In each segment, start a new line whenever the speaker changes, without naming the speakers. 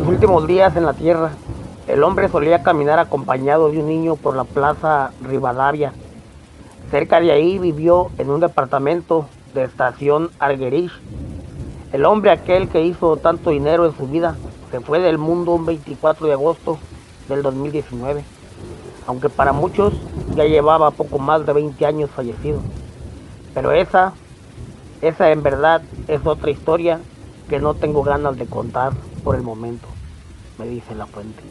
sus últimos días en la tierra, el hombre solía caminar acompañado de un niño por la plaza Rivadavia. Cerca de ahí vivió en un departamento de Estación Argerich. El hombre aquel que hizo tanto dinero en su vida se fue del mundo un 24 de agosto del 2019, aunque para muchos ya llevaba poco más de 20 años fallecido. Pero esa en verdad es otra historia que no tengo ganas de contar por el momento, me dice la fuente.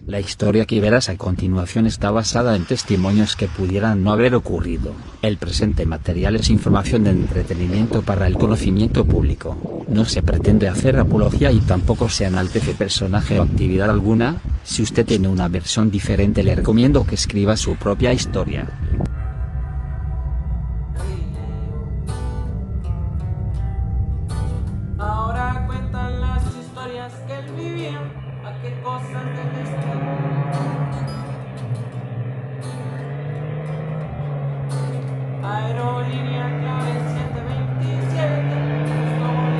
La historia que verás a continuación está basada en testimonios que pudieran no haber ocurrido. El presente material es información de entretenimiento para el conocimiento público. No se pretende hacer apología y tampoco se enaltece personaje o actividad alguna. Si usted tiene una versión diferente, le recomiendo que escriba su propia historia.
Ahora cuentan las historias que él vivía, a qué cosas del destino. Aerolínea clave 727, estoy contigo.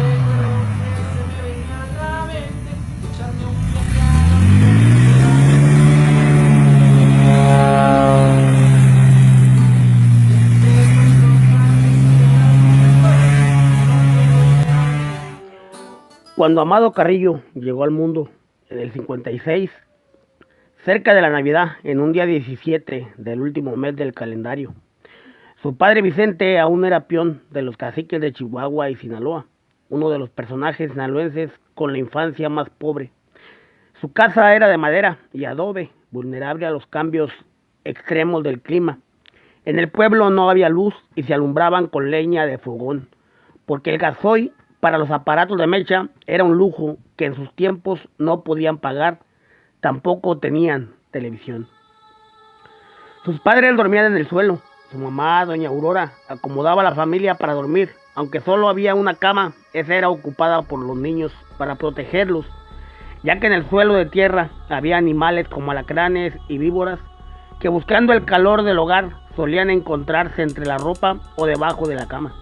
Recuerdos que se me venían a la mente, echarme un viaje a
Cuando Amado Carrillo llegó al mundo en el 56, cerca de la Navidad, en un día 17 del último mes del calendario, su padre Vicente aún era peón de los caciques de Chihuahua y Sinaloa, uno de los personajes sinaloenses con la infancia más pobre. Su casa era de madera y adobe, vulnerable a los cambios extremos del clima. En el pueblo no había luz y se alumbraban con leña de fogón, porque el gasoil para los aparatos de mecha era un lujo que en sus tiempos no podían pagar, tampoco tenían televisión. Sus padres dormían en el suelo, su mamá, doña Aurora, acomodaba a la familia para dormir, aunque solo había una cama, esa era ocupada por los niños para protegerlos, ya que en el suelo de tierra había animales como alacranes y víboras que buscando el calor del hogar solían encontrarse entre la ropa o debajo de la cama.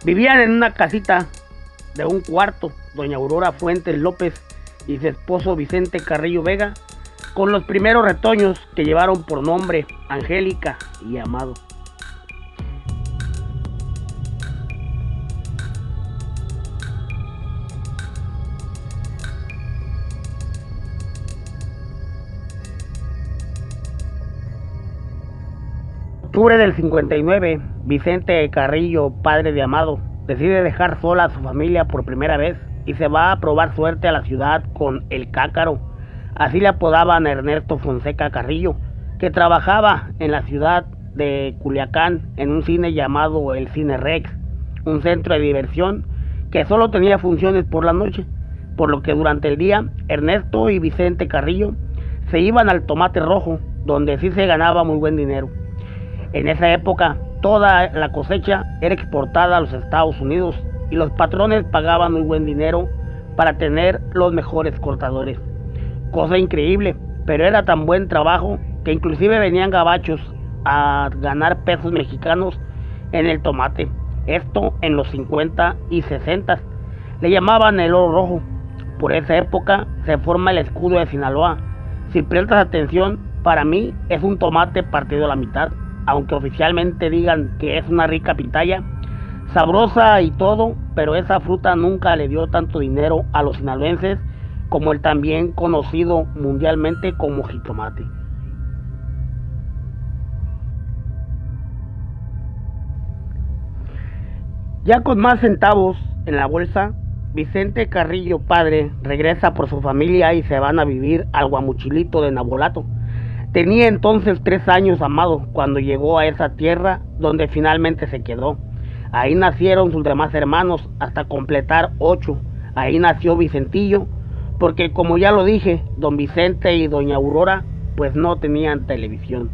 Vivían en una casita de un cuarto, doña Aurora Fuentes López y su esposo Vicente Carrillo Vega, con los primeros retoños que llevaron por nombre Angélica y Amado. En octubre del 59, Vicente Carrillo, padre de Amado, decide dejar sola a su familia por primera vez y se va a probar suerte a la ciudad con El Cácaro. Así le apodaban a Ernesto Fonseca Carrillo, que trabajaba en la ciudad de Culiacán en un cine llamado el Cine Rex, un centro de diversión que solo tenía funciones por la noche, por lo que durante el día Ernesto y Vicente Carrillo se iban al Tomate Rojo, donde sí se ganaba muy buen dinero. En esa época, toda la cosecha era exportada a los Estados Unidos y los patrones pagaban muy buen dinero para tener los mejores cortadores. Cosa increíble, pero era tan buen trabajo que inclusive venían gabachos a ganar pesos mexicanos en el tomate. Esto en los 50 y 60. Le llamaban el oro rojo. Por esa época se forma el escudo de Sinaloa. Si prestas atención, para mí es un tomate partido a la mitad. Aunque oficialmente digan que es una rica pitaya, sabrosa y todo, pero esa fruta nunca le dio tanto dinero a los sinaloenses como el también conocido mundialmente como jitomate. Ya con más centavos en la bolsa, Vicente Carrillo padre regresa por su familia y se van a vivir al Guamuchilito de Nabolato. Tenía entonces 3 años Amado cuando llegó a esa tierra donde finalmente se quedó. Ahí nacieron sus demás hermanos hasta completar 8. Ahí nació Vicentillo, porque como ya lo dije, don Vicente y doña Aurora pues no tenían televisión.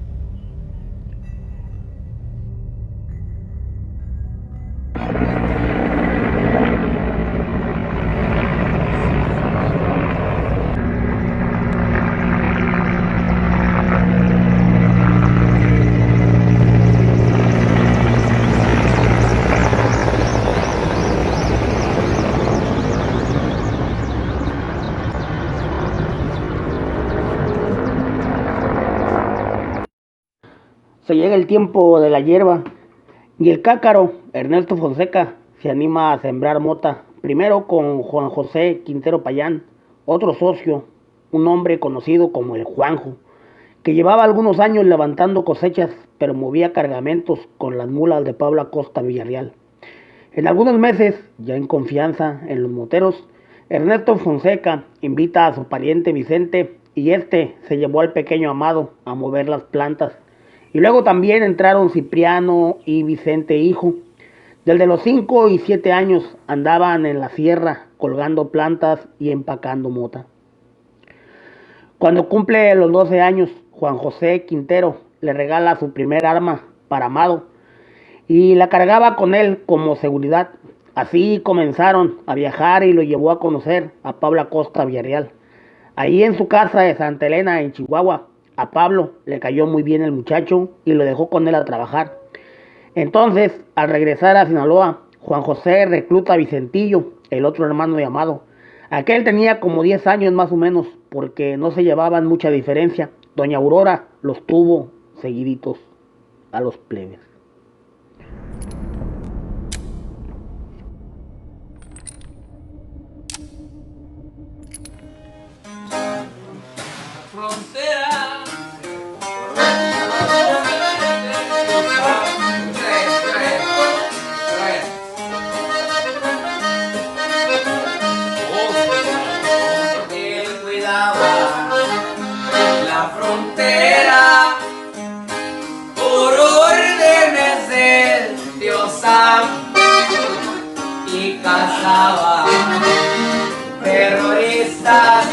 Se llega el tiempo de la hierba y el cácaro, Ernesto Fonseca, se anima a sembrar mota, primero con Juan José Quintero Payán, otro socio, un hombre conocido como el Juanjo, que llevaba algunos años levantando cosechas, pero movía cargamentos con las mulas de Pablo Acosta Villarreal. En algunos meses, ya en confianza en los moteros, Ernesto Fonseca invita a su pariente Vicente y este se llevó al pequeño Amado a mover las plantas. Y luego también entraron Cipriano y Vicente hijo. Desde los 5 y 7 años andaban en la sierra colgando plantas y empacando mota. Cuando cumple los 12 años, Juan José Quintero le regala su primer arma para Amado y la cargaba con él como seguridad. Así comenzaron a viajar y lo llevó a conocer a Pablo Acosta Villarreal. Ahí en su casa de Santa Elena, en Chihuahua, a Pablo le cayó muy bien el muchacho y lo dejó con él a trabajar. Entonces, al regresar a Sinaloa, Juan José recluta a Vicentillo, el otro hermano de Amado. Aquel tenía como 10 años más o menos, porque no se llevaban mucha diferencia. Doña Aurora los tuvo seguiditos a los plebes.
Frontera. Él cuidaba la frontera por órdenes del Dios Sam y cazaba terroristas,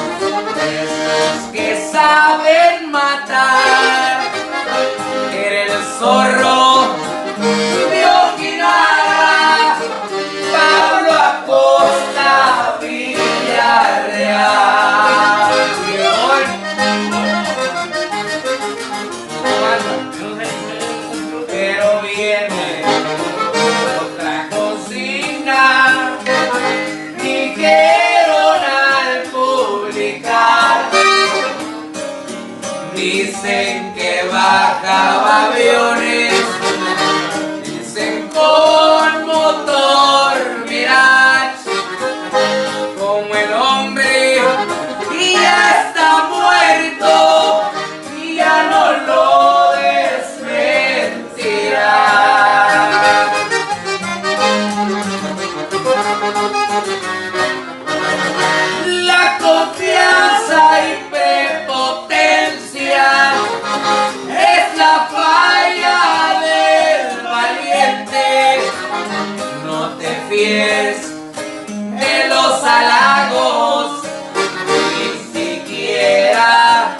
esos que saben matar. Era el zorro de Okinawa, Pablo Acosta Villarreal. Pero viene otra consigna, dijeron al publicar. Dicen que bajaba aviones, dicen con motor Mirage, como el hombre y ya está muerto y ya no lo desmentirá. La confianza y prepotencia es la falla del valiente. No te fíes de los halagos, ni siquiera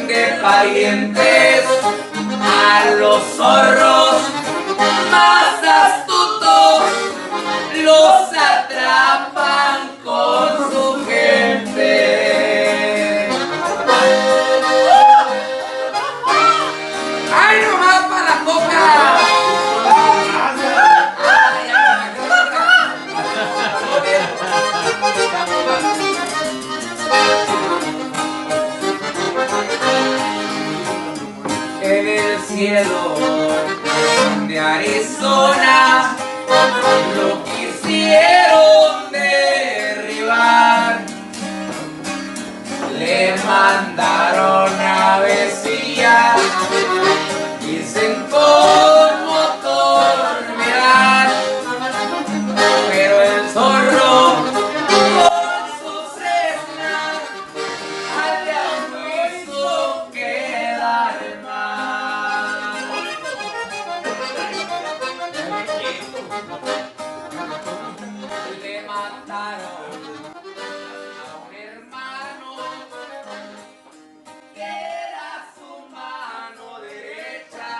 de parientes. A los zorros más astutos los atrapan con su gente. ¡Ay, nomás para la coca! En el cielo de Arizona lo quisieron derribar, le mandaron avecillas, dicen con motor Mirage, pero el zorro con su Cessna allá hizo quedar mal. Le mataron a un hermano que era su mano derecha,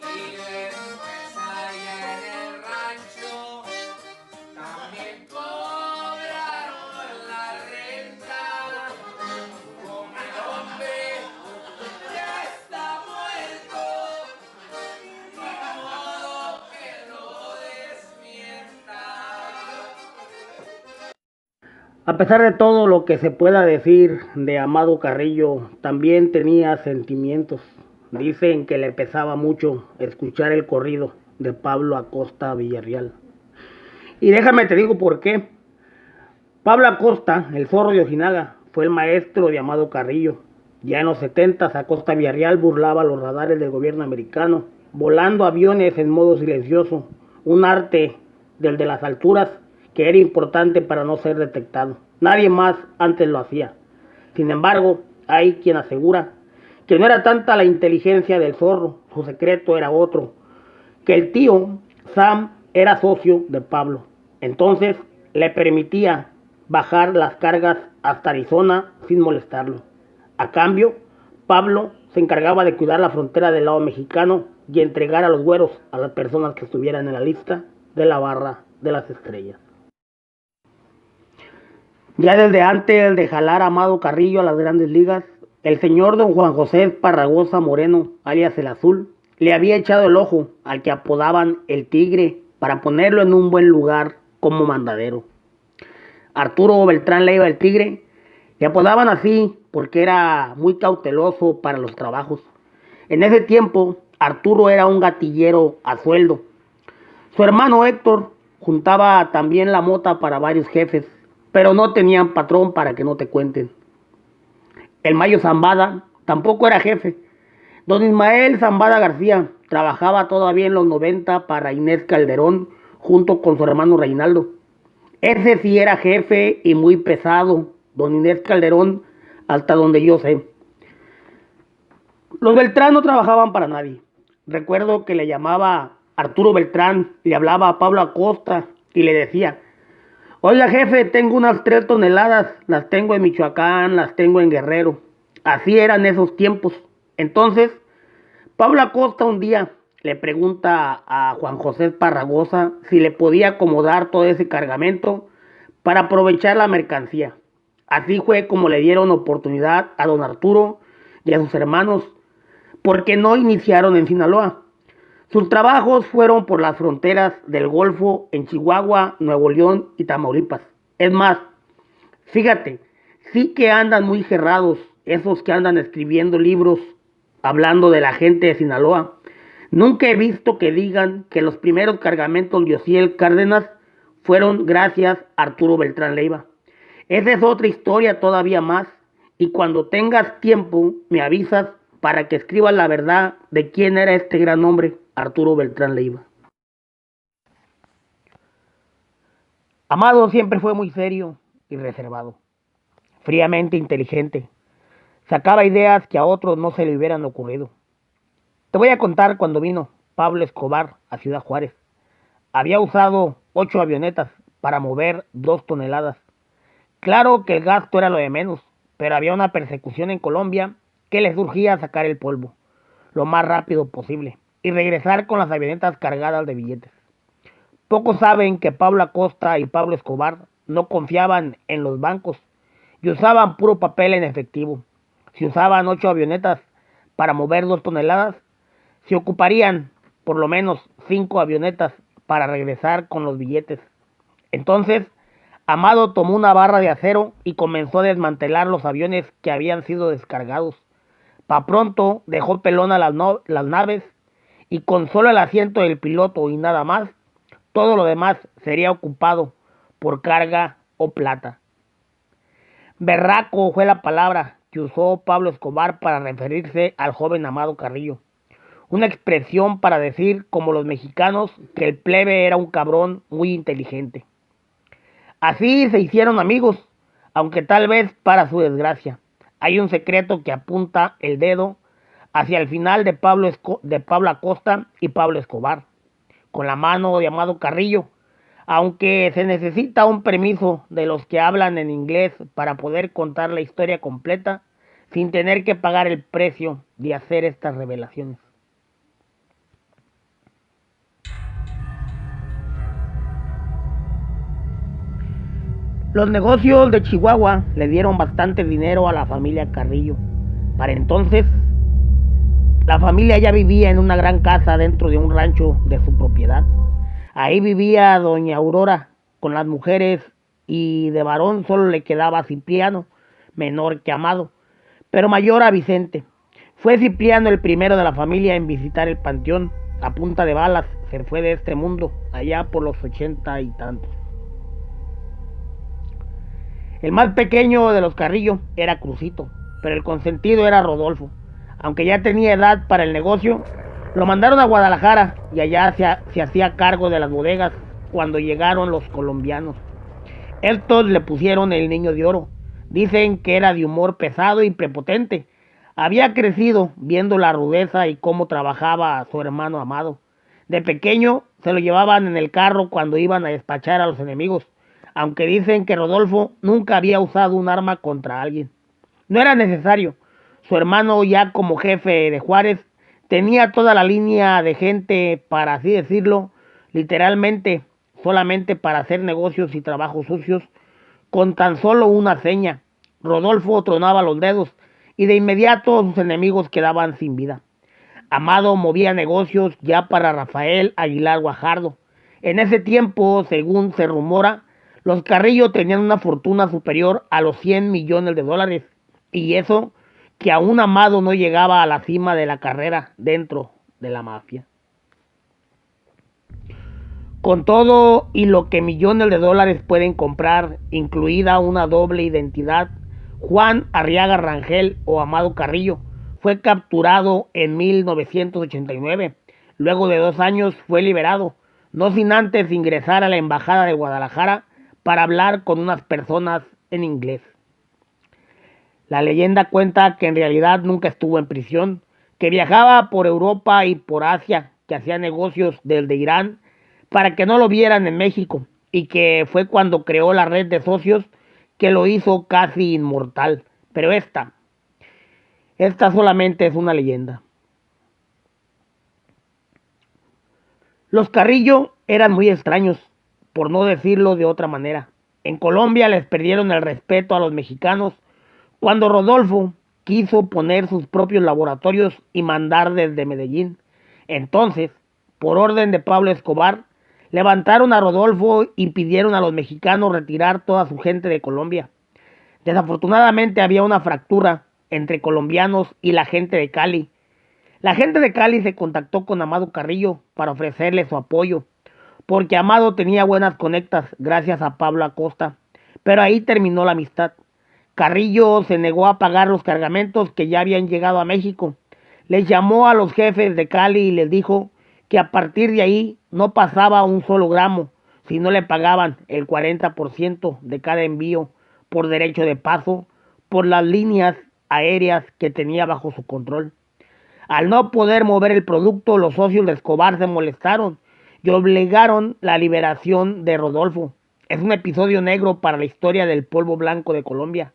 y después allá en el rancho también cobraron la renta. Como el hombre ya está muerto, ni modo que lo desmienta.
A pesar de todo lo que se pueda decir de Amado Carrillo, también tenía sentimientos. Dicen que le pesaba mucho escuchar el corrido de Pablo Acosta Villarreal. Y déjame te digo por qué. Pablo Acosta, el zorro de Ojinaga, fue el maestro de Amado Carrillo. Ya en los 70 Acosta Villarreal burlaba los radares del gobierno americano, volando aviones en modo silencioso, un arte del de las alturas que era importante para no ser detectado. Nadie más antes lo hacía. Sin embargo, hay quien asegura que no era tanta la inteligencia del zorro, su secreto era otro, que el tío Sam era socio de Pablo. Entonces le permitía bajar las cargas hasta Arizona sin molestarlo. A cambio, Pablo se encargaba de cuidar la frontera del lado mexicano y entregar a los güeros a las personas que estuvieran en la lista de la barra de las estrellas. Ya desde antes de jalar a Amado Carrillo a las grandes ligas, el señor don Juan José Esparragosa Moreno, alias el Azul, le había echado el ojo al que apodaban el Tigre para ponerlo en un buen lugar como mandadero. Arturo Beltrán Leiva el Tigre le apodaban así porque era muy cauteloso para los trabajos. En ese tiempo, Arturo era un gatillero a sueldo. Su hermano Héctor juntaba también la mota para varios jefes, pero no tenían patrón para que no te cuenten. El Mayo Zambada tampoco era jefe. Don Ismael Zambada García trabajaba todavía en los 90 para Inés Calderón junto con su hermano Reinaldo. Ese sí era jefe y muy pesado, don Inés Calderón, hasta donde yo sé. Los Beltrán no trabajaban para nadie. Recuerdo que le llamaba Arturo Beltrán, le hablaba a Pablo Acosta y le decía: oiga jefe, tengo unas 3 toneladas, las tengo en Michoacán, las tengo en Guerrero. Así eran esos tiempos. Entonces, Pablo Acosta un día le pregunta a Juan José Esparragosa si le podía acomodar todo ese cargamento para aprovechar la mercancía. Así fue como le dieron oportunidad a don Arturo y a sus hermanos, porque no iniciaron en Sinaloa. Sus trabajos fueron por las fronteras del Golfo en Chihuahua, Nuevo León y Tamaulipas. Es más, fíjate, sí que andan muy cerrados esos que andan escribiendo libros hablando de la gente de Sinaloa. Nunca he visto que digan que los primeros cargamentos de Ociel Cárdenas fueron gracias a Arturo Beltrán Leiva. Esa es otra historia todavía más, y cuando tengas tiempo me avisas para que escribas la verdad de quién era este gran hombre, Arturo Beltrán Leiva. Amado siempre fue muy serio y reservado, fríamente inteligente. Sacaba ideas que a otros no se le hubieran ocurrido. Te voy a contar cuando vino Pablo Escobar a Ciudad Juárez. Había usado 8 avionetas para mover 2 toneladas. Claro que el gasto era lo de menos, pero había una persecución en Colombia que les urgía sacar el polvo lo más rápido posible y regresar con las avionetas cargadas de billetes. Pocos saben que Pablo Acosta y Pablo Escobar no confiaban en los bancos y usaban puro papel en efectivo. Si usaban 8 avionetas para mover 2 toneladas, se ocuparían por lo menos 5 avionetas para regresar con los billetes. Entonces, Amado tomó una barra de acero y comenzó a desmantelar los aviones que habían sido descargados. Pa' pronto dejó pelón a las naves y con solo el asiento del piloto y nada más, todo lo demás sería ocupado por carga o plata. Berraco fue la palabra que usó Pablo Escobar para referirse al joven Amado Carrillo. Una expresión para decir, como los mexicanos, que el plebe era un cabrón muy inteligente. Así se hicieron amigos, aunque tal vez para su desgracia. Hay un secreto que apunta el dedo hacia el final de Pablo Acosta y Pablo Escobar, con la mano de Amado Carrillo, aunque se necesita un permiso de los que hablan en inglés para poder contar la historia completa sin tener que pagar el precio de hacer estas revelaciones. Los negocios de Chihuahua le dieron bastante dinero a la familia Carrillo. Para entonces, la familia ya vivía en una gran casa dentro de un rancho de su propiedad. Ahí vivía doña Aurora con las mujeres y de varón solo le quedaba Cipriano, menor que Amado, pero mayor a Vicente. Fue Cipriano el primero de la familia en visitar el panteón. A punta de balas se fue de este mundo, allá por los 80 y tantos. El más pequeño de los Carrillo era Crucito, pero el consentido era Rodolfo. Aunque ya tenía edad para el negocio, lo mandaron a Guadalajara y allá se hacía cargo de las bodegas cuando llegaron los colombianos. Estos le pusieron el Niño de Oro. Dicen que era de humor pesado y prepotente. Había crecido viendo la rudeza y cómo trabajaba su hermano Amado. De pequeño se lo llevaban en el carro cuando iban a despachar a los enemigos, aunque dicen que Rodolfo nunca había usado un arma contra alguien. No era necesario. Su hermano, ya como jefe de Juárez, tenía toda la línea de gente, para así decirlo, literalmente, solamente para hacer negocios y trabajos sucios, con tan solo una seña. Rodolfo tronaba los dedos y de inmediato sus enemigos quedaban sin vida. Amado movía negocios ya para Rafael Aguilar Guajardo. En ese tiempo, según se rumora, los Carrillo tenían una fortuna superior a los 100 millones de dólares. Y eso que aún Amado no llegaba a la cima de la carrera dentro de la mafia. Con todo y lo que millones de dólares pueden comprar, incluida una doble identidad, Juan Arriaga Rangel o Amado Carrillo fue capturado en 1989. Luego de 2 años fue liberado, no sin antes ingresar a la embajada de Guadalajara para hablar con unas personas en inglés. La leyenda cuenta que en realidad nunca estuvo en prisión, que viajaba por Europa y por Asia, que hacía negocios desde Irán para que no lo vieran en México, y que fue cuando creó la red de socios que lo hizo casi inmortal. Pero esta solamente es una leyenda. Los Carrillo eran muy extraños, por no decirlo de otra manera. En Colombia les perdieron el respeto a los mexicanos cuando Rodolfo quiso poner sus propios laboratorios y mandar desde Medellín. Entonces, por orden de Pablo Escobar, levantaron a Rodolfo y pidieron a los mexicanos retirar toda su gente de Colombia. Desafortunadamente había una fractura entre colombianos y la gente de Cali. La gente de Cali se contactó con Amado Carrillo para ofrecerle su apoyo, porque Amado tenía buenas conectas gracias a Pablo Acosta, pero ahí terminó la amistad. Carrillo se negó a pagar los cargamentos que ya habían llegado a México. Les llamó a los jefes de Cali y les dijo que a partir de ahí no pasaba un solo gramo si no le pagaban el 40% de cada envío por derecho de paso por las líneas aéreas que tenía bajo su control. Al no poder mover el producto, los socios de Escobar se molestaron y obligaron la liberación de Rodolfo. Es un episodio negro para la historia del polvo blanco de Colombia,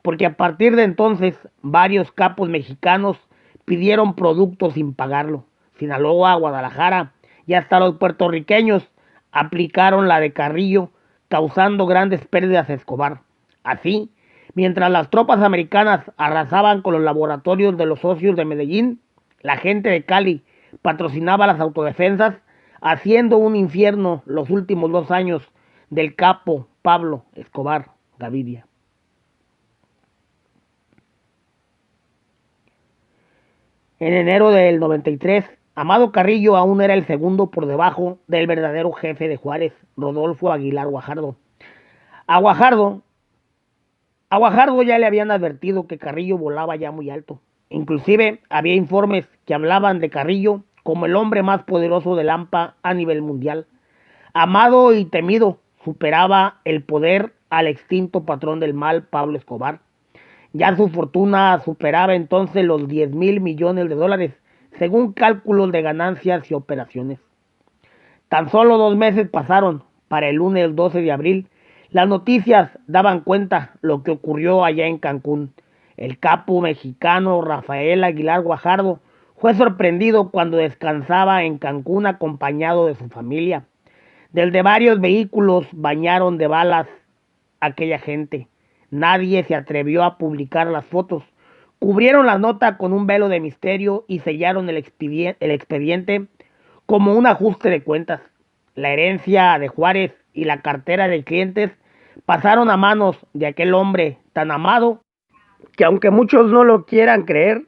porque a partir de entonces varios capos mexicanos pidieron productos sin pagarlo. Sinaloa, Guadalajara y hasta los puertorriqueños aplicaron la de Carrillo, causando grandes pérdidas a Escobar. Así, mientras las tropas americanas arrasaban con los laboratorios de los socios de Medellín, la gente de Cali patrocinaba las autodefensas, haciendo un infierno los últimos 2 años del capo Pablo Escobar Gaviria. En enero del 93, Amado Carrillo aún era el segundo por debajo del verdadero jefe de Juárez, Rodolfo Aguilar Guajardo. A Guajardo ya le habían advertido que Carrillo volaba ya muy alto. Inclusive había informes que hablaban de Carrillo como el hombre más poderoso del AMPA a nivel mundial. Amado y temido, superaba el poder al extinto patrón del mal, Pablo Escobar. Ya su fortuna superaba entonces los 10,000 millones de dólares, según cálculos de ganancias y operaciones. Tan solo 2 meses pasaron para el lunes 12 de abril. Las noticias daban cuenta lo que ocurrió allá en Cancún. El capo mexicano Rafael Aguilar Guajardo fue sorprendido cuando descansaba en Cancún acompañado de su familia. Desde varios vehículos bañaron de balas a aquella gente. Nadie se atrevió a publicar las fotos. Cubrieron la nota con un velo de misterio y sellaron el expediente como un ajuste de cuentas. La herencia de Juárez y la cartera de clientes pasaron a manos de aquel hombre tan amado que, aunque muchos no lo quieran creer,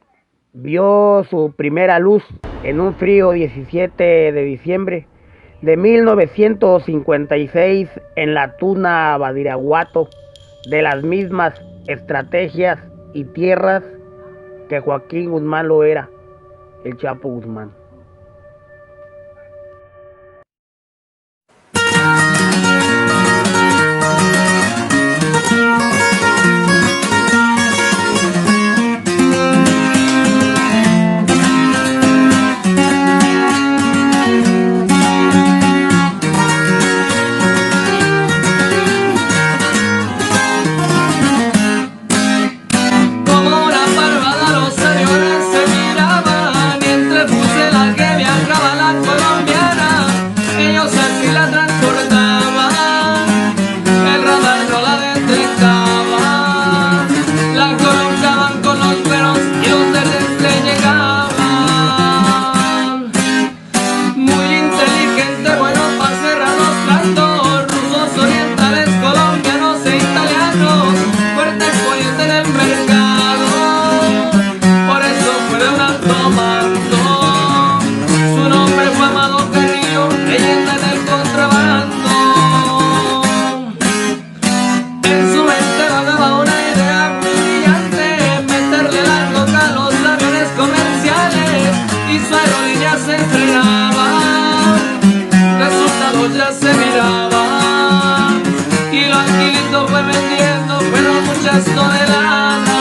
vio su primera luz en un frío 17 de diciembre de 1956 en la Tuna Badiraguato, de las mismas estrategias y tierras que Joaquín Guzmán lo era, el Chapo Guzmán.
Toneladas